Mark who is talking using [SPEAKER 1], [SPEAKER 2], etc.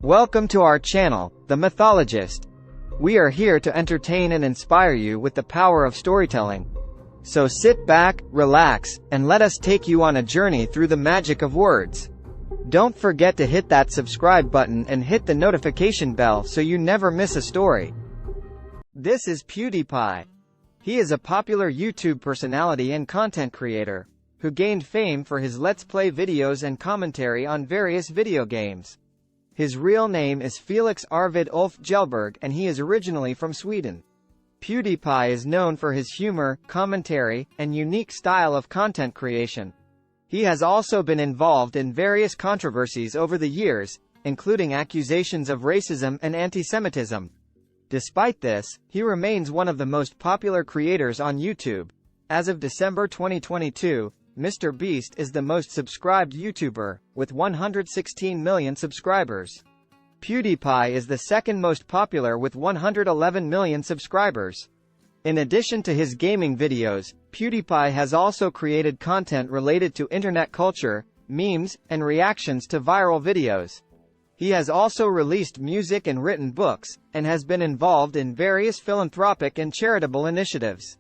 [SPEAKER 1] Welcome to our channel, The Mythologist. We are here to entertain and inspire you with the power of storytelling. So sit back, relax, and let us take you on a journey through the magic of words. Don't forget to hit that subscribe button and hit the notification bell so you never miss a story. This is PewDiePie. He is a popular YouTube personality and content creator, who gained fame for his Let's Play videos and commentary on various video games. His real name is Felix Arvid Ulf Kjellberg and he is originally from Sweden. PewDiePie is known for his humor, commentary, and unique style of content creation. He has also been involved in various controversies over the years, including accusations of racism and anti-Semitism. Despite this, he remains one of the most popular creators on YouTube. As of December 2022, Mr. Beast is the most subscribed YouTuber, with 116 million subscribers. PewDiePie is the second most popular with 111 million subscribers. In addition to his gaming videos, PewDiePie has also created content related to internet culture, memes, and reactions to viral videos. He has also released music and written books, and has been involved in various philanthropic and charitable initiatives.